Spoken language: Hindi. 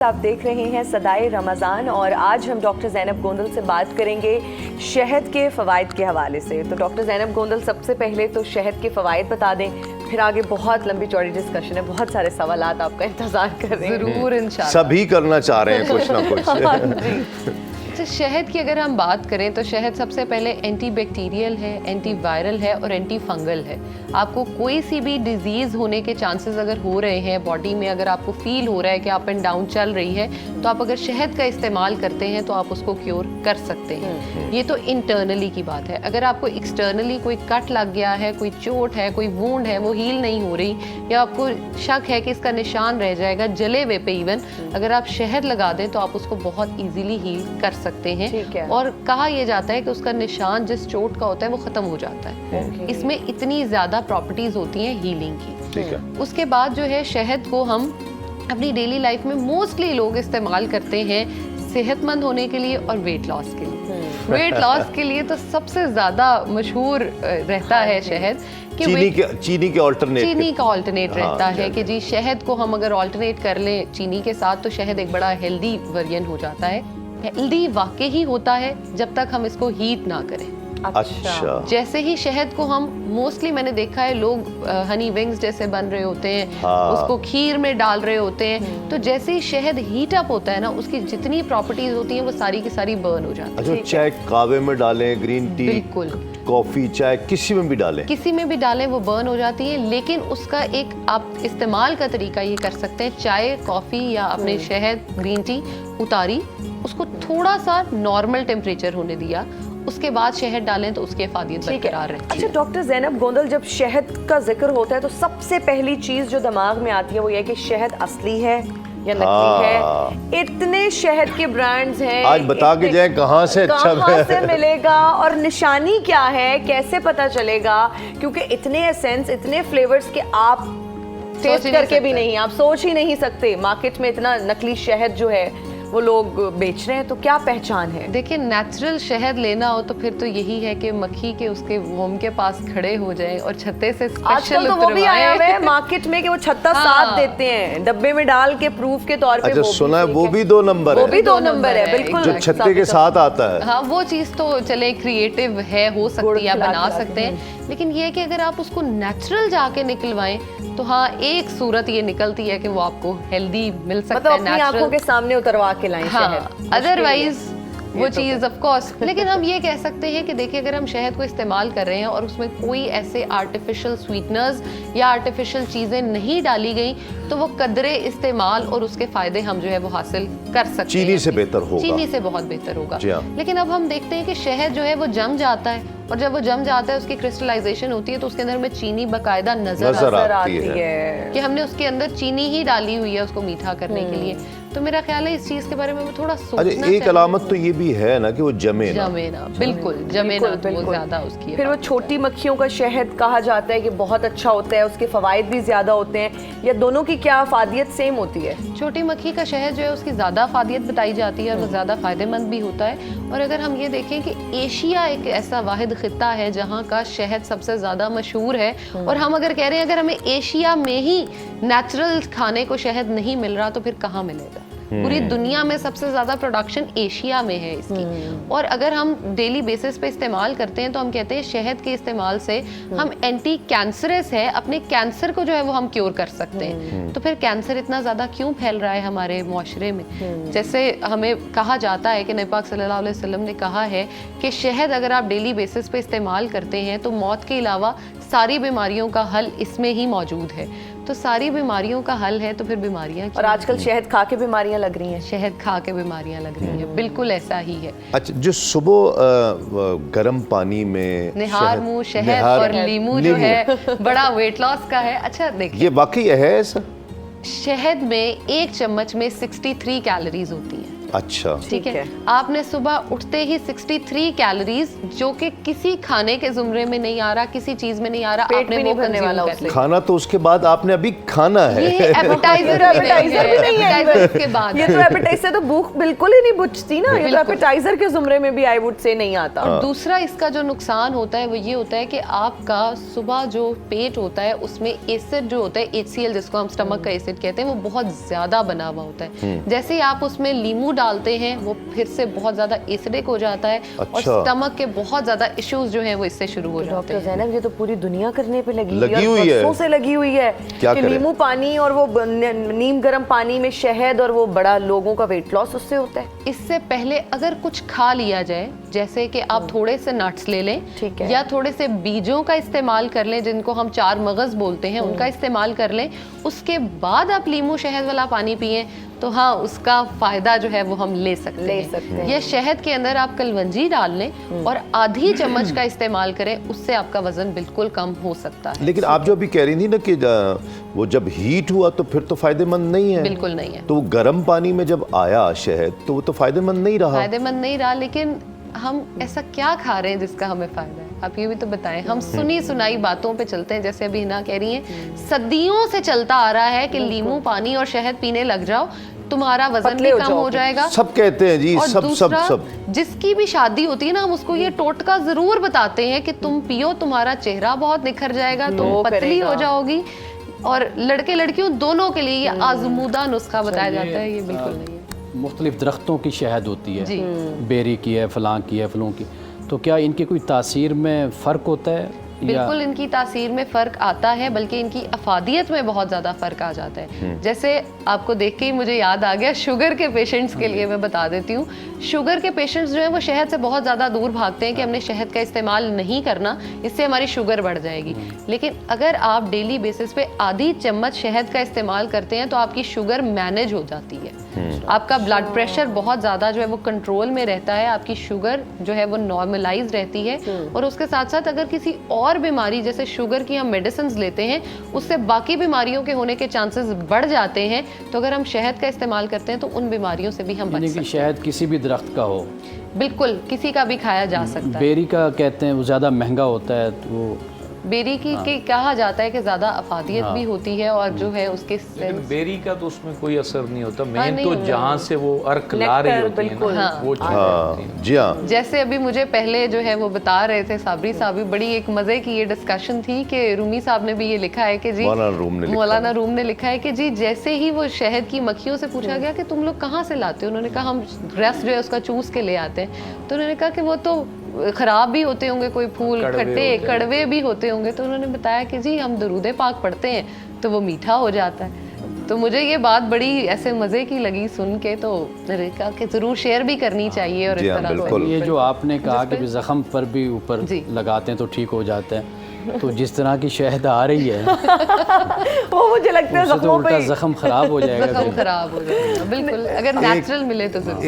आप देख रहे हैं सदाए रमज़ान और आज हम डॉक्टर ज़ैनब गोंदल से बात करेंगे शहद के फ़वाइद के हवाले से। तो डॉक्टर ज़ैनब गोंदल, सबसे पहले तो शहद के फ़वाइद बता दें, फिर आगे बहुत लंबी चौड़ी डिस्कशन है, बहुत सारे सवालात आपका इंतज़ार कर रहे हैं। ज़रूर इंशाल्लाह सभी करना चाह रहे हैं कुछ ना कुछ। अच्छा, शहद की अगर हम बात करें तो शहद सबसे पहले एंटी बैक्टीरियल है, एंटी वायरल है और एंटी फंगल है। आपको कोई सी भी डिजीज़ होने के चांसेस अगर हो रहे हैं बॉडी में, अगर आपको फील हो रहा है कि अप एंड डाउन चल रही है, तो आप अगर शहद का इस्तेमाल करते हैं तो आप उसको क्योर कर सकते हैं। ये तो इंटरनली की बात है। अगर आपको एक्सटर्नली कोई कट लग गया है, कोई चोट है, कोई वूंड है, वो हील नहीं हो रही, या आपको शक है कि इसका निशान रह जाएगा जले हुए पे, इवन अगर आप शहद लगा दें तो आप उसको बहुत ईजीली हील कर सकते हैं। और कहा यह जाता है कि उसका निशान जिस चोट का होता है वो खत्म हो जाता है। इसमें इतनी ज्यादा प्रॉपर्टीज होती हैं हीलिंग की। ठीक है। उसके बाद जो है शहद को हम अपनी डेली लाइफ में मोस्टली लोग इस्तेमाल करते हैं सेहतमंद होने के लिए और वेट लॉस के लिए। वेट लॉस के लिए तो सबसे ज्यादा मशहूर रहता है शहद कि चीनी का ऑल्टरनेट रहता है कि जी शहद को हम अगर ऑल्टरनेट कर लें चीनी के साथ तो शहद एक बड़ा हेल्दी वेरिएंट हो जाता है। हेल्दी वाकई ही होता है जब तक हम इसको हीट ना करें। अच्छा। जैसे ही शहद को हम मोस्टली मैंने देखा है लोग हनी विंग्स जैसे बन रहे होते हैं, उसको खीर में डाल रहे होते हैं, तो जैसे ही शहद हीट अप होता है ना, उसकी जितनी प्रॉपर्टीज होती हैं वो सारी की सारी बर्न हो जाती है। अच्छा, चाहे कावे में डालें, ग्रीन टी, बिल्कुल, कॉफी, चाय, किसी में भी डालें वो बर्न हो जाती है। लेकिन उसका एक आप इस्तेमाल का तरीका ये कर सकते हैं, चाय, कॉफी या अपने शहद, ग्रीन टी उतारी, उसको थोड़ा सा नॉर्मल टेम्परेचर होने दिया, उसके बाद शहद डालें तो उसकी अफादियत बरकरार रहती है। अच्छा डॉक्टर ज़ैनब गोंदल, जब शहद का जिक्र होता है तो सबसे पहली चीज जो दिमाग में आती है वो ये कि शहद असली है या नकली है। इतने शहद के ब्रांड्स हैं, आज बता के जाए कहाँ से मिलेगा और निशानी क्या है, कैसे पता चलेगा? क्योंकि इतने एसेंस, इतने फ्लेवर्स के आप टेस्ट करके भी नहीं, आप सोच ही नहीं सकते। मार्केट में इतना नकली शहद जो है वो लोग बेच रहे हैं, तो क्या पहचान है? देखिए, नेचुरल शहद लेना हो तो फिर तो यही है कि मक्खी के उसके वोम के पास खड़े हो जाएं और छत्ते से स्पेशल तो वो भी आया हुआ है मार्केट में कि वो छत्ता साथ देते हैं डब्बे में डाल के प्रूफ के तौर पे। अच्छा, सुना है वो भी 2 नंबर है। वो भी 2 नंबर है, बिल्कुल, जो छत्ते के साथ आता है। हाँ, वो चीज तो चले क्रिएटिव है, हो सकती है, बना सकते हैं, लेकिन ये है कि अगर आप उसको नेचुरल जाके निकलवाएं तो हाँ, एक सूरत ये निकलती है कि वो आपको हेल्दी मिल सकता है, अपनी आंखों के सामने उतरवा के लाएं। हाँ, अदरवाइज वो चीज़ ऑफ कोर्स। लेकिन हम ये कह सकते हैं कि देखिए, अगर हम शहद को इस्तेमाल कर रहे हैं और उसमें कोई ऐसे आर्टिफिशियल स्वीटनर्स या आर्टिफिशियल चीज़ें नहीं डाली गई तो वो कदरे इस्तेमाल और उसके फ़ायदे हम जो है वो हासिल कर सकते हैं। चीनी से बेहतर होगा, चीनी से बहुत बेहतर होगा। लेकिन अब हम देखते हैं कि शहद जो है वो जम जाता है, और जब वो जम जाता है उसकी क्रिस्टलाइजेशन होती है तो उसके अंदर में चीनी बाकायदा नजर आती है कि हमने उसके अंदर चीनी ही डाली हुई है उसको मीठा करने के लिए। तो मेरा ख्याल है इस चीज के बारे में थोड़ा सोचना चाहिए। एक अलामत तो ये भी है ना कि वो जमे ना, बिल्कुल जमे ना, तो वो ज्यादा उसकी। फिर वो छोटी मक्खियों का शहद कहा जाता है कि बहुत अच्छा होता है, उसके फवाइद भी ज्यादा होते हैं, या दोनों की क्या अफादियत सेम होती है? छोटी मक्खी का शहद जो है उसकी ज्यादा अफादियत बताई जाती है और वो ज्यादा फायदेमंद भी होता है। और अगर हम ये देखें कि एशिया एक ऐसा वाहिद खित्ता है जहाँ का शहद सबसे ज्यादा मशहूर है, और हम अगर कह रहे हैं अगर हमें एशिया में ही नेचुरल खाने को शहद नहीं मिल रहा तो फिर कहाँ मिलेगा? पूरी दुनिया में सबसे ज्यादा प्रोडक्शन एशिया में है इसकी। और अगर हम डेली बेसिस पे इस्तेमाल करते हैं तो हम कहते हैं शहद के इस्तेमाल से हम एंटी कैंसरस है, अपने कैंसर को जो है वो हम क्योर कर सकते हैं। तो फिर कैंसर इतना ज्यादा क्यों फैल रहा है हमारे मुआशरे में? जैसे हमें कहा जाता है कि नबी पाक सल्लल्लाहु अलैहि वसल्लम ने कहा है कि शहद अगर आप डेली बेसिस पे इस्तेमाल करते हैं तो मौत के अलावा सारी बीमारियों का हल इसमें ही मौजूद है। तो सारी बीमारियों का हल है तो फिर बीमारियां और आजकल शहद खा के बीमारियां लग रही हैं। शहद खा के बीमारियां लग रही हैं, बिल्कुल ऐसा ही है। अच्छा, जो सुबह गर्म पानी में निहार मुंह शहद और लीमू जो है बड़ा वेट लॉस का है। अच्छा देखिए, ये वाकई है ऐसा? शहद में 1 चम्मच में 63 कैलोरीज होती हैं। अच्छा, ठीक है। है। आपने सुबह उठते ही 63 कैलोरीज, जो कि किसी खाने के जुमरे में नहीं आ रहा, किसी चीज में नहीं आ रहा, पेट आपने भी वो नहीं भरने consume वाला कर उससे। लिया। खाना तो उसके बाद आपने अभी खाना है। ये एपेटाइजर एपेटाइजर भी नहीं है एपेटाइजर के बाद ये तो एपेटाइजर से तो भूख बिल्कुल ही नहीं बुझती ना, ये तो बिल्कुल। एपेटाइजर के जुमरे में भी आई वुड से नहीं आता। और दूसरा इसका जो नुकसान होता है वो ये होता है कि आपका सुबह जो पेट होता है उसमें एसिड जो होता है HCl, जिसको हम स्टमक का एसिड कहते हैं, वो बहुत ज्यादा बना हुआ होता है। जैसे ही आप उसमें नींबू डालते हैं वो फिर से बहुत ज्यादा एसिडिक हो जाता है और अच्छा। स्टमक के बहुत ज्यादा इश्यूज जो हैं वो इससे शुरू हो जाते डॉक्टर हैं। ज़ैनब, ये तो पूरी दुनिया करने पे लगी लगी और हुई है। बरसों से लगी हुई है क्या कि करें? नींबू पानी और वो नीम गर्म पानी में शहद, और वो बड़ा लोगों का वेट लॉस उससे होता है। इससे पहले अगर कुछ खा लिया जाए, जैसे कि आप थोड़े से नट्स ले लें, ठीक है। या थोड़े से बीजों का इस्तेमाल कर लें, जिनको हम चार मगज बोलते हैं, उनका इस्तेमाल कर लें, उसके बाद आप लीमू शहद वाला पानी पिएं, तो हाँ, उसका फायदा जो है वो हम ले सकते हैं। ये शहद के अंदर आप कलवंजी डाल लें और आधी चम्मच का इस्तेमाल करें, उससे आपका वजन बिल्कुल कम हो सकता है। लेकिन आप जो अभी कह रही थी ना कि वो जब हीट हुआ तो फिर तो फायदेमंद नहीं है। बिल्कुल नहीं है, तो वो गर्म पानी में जब आया शहद तो वो तो फायदेमंद नहीं रहा। फायदेमंद नहीं रहा। लेकिन हम ऐसा क्या खा रहे हैं जिसका हमें फायदा है? आप ये भी तो बताएं। हम सुनी सुनाई बातों पे चलते हैं, जैसे अभी हिना कह रही हैं, सदियों से चलता आ रहा है कि नींबू पानी और शहद पीने लग जाओ, तुम्हारा वजन भी कम हो जाएगा। सब कहते हैं जी, और सब दूसरा, सब जिसकी भी शादी होती है ना, हम उसको ये टोटका जरूर बताते हैं कि तुम पियो, तुम्हारा चेहरा बहुत निखर जाएगा, तुम पतली हो जाओगी। और लड़के लड़कियों दोनों के लिए ये आजमूदा नुस्खा बताया जाता है, ये बिल्कुल नहीं है। मुख्तलिफ दरख्तों की शहद होती है, जी। बेरी की है, फलां की है, फलों की, तो क्या इनकी कोई तासीर में फ़र्क होता है? बिल्कुल इनकी तासीर में फ़र्क आता है, बल्कि इनकी अफादियत में बहुत ज़्यादा फ़र्क आ जाता है। जैसे आपको देख के ही मुझे याद आ गया, शुगर के पेशेंट्स के लिए मैं बता देती हूँ। शुगर के पेशेंट्स जो हैं वो शहद से बहुत ज़्यादा दूर भागते हैं कि हमने शहद का इस्तेमाल नहीं करना, इससे हमारी शुगर बढ़ जाएगी। लेकिन अगर आप डेली बेसिस पे आधी चम्मच शहद का इस्तेमाल करते हैं तो आपकी शुगर मैनेज हो जाती है, आपका ब्लड प्रेशर बहुत ज़्यादा जो है वो कंट्रोल में रहता है, आपकी शुगर जो है वो नॉर्मलाइज रहती है। और उसके साथ साथ अगर किसी और बीमारी, जैसे शुगर की हम मेडिसिन लेते हैं, उससे बाकी बीमारियों के होने के चांसेस बढ़ जाते हैं, तो अगर हम शहद का इस्तेमाल करते हैं तो उन बीमारियों से भी हम बच यानी सकते कि हैं। शहद किसी भी दरख्त का हो, बिल्कुल किसी का भी खाया जा सकता है। बेरी का कहते हैं वो ज़्यादा महंगा होता है, तो वो बेरी की कहा जाता है कि ज़्यादा अफादियत भी होती है, और जो है उसके लेकिन बेरी का तो उसमें कोई असर नहीं होता। मेन नहीं तो होता। जहाँ से वो अर्क ला रही होती है बिल्कुल। ना, वो चीज़ होती है। जी हाँ। जैसे अभी मुझे पहले जो है वो बता रहे थे साबरी साहब भी, बड़ी एक मजे की ये डिस्कशन थी कि रूमी साहब ने भी ये लिखा है कि जी, मौलाना रूम ने लिखा है कि जी, जैसे ही वो शहद की मक्खियों से पूछा गया कि तुम लोग कहाँ से लाते हो, उन्होंने कहा हम रस जो है उसका चूस के ले आते हैं। तो उन्होंने कहा कि वो तो खराब भी होते होंगे, कोई फूल खट्टे कड़वे भी होते होंगे। तो उन्होंने बताया कि जी, हम दरूदे पाक पढ़ते हैं तो वो मीठा हो जाता है। तो मुझे ये बात बड़ी ऐसे मज़े की लगी सुन के, तो मैंने कहा कि ज़रूर शेयर भी करनी चाहिए। और इस तरह से ये जो आपने कहा कि ज़ख्म पर भी ऊपर लगाते हैं तो ठीक हो जाता है, तो जिस तरह की शहद आ रही है वो मुझे लगता है उससे तो जख्मों पे उल्टा ज़ख्म खराब हो जाएगा। ज़ख्म खराब हो जाएगा। बिल्कुल, अगर नेचुरल मिले तो जरूर।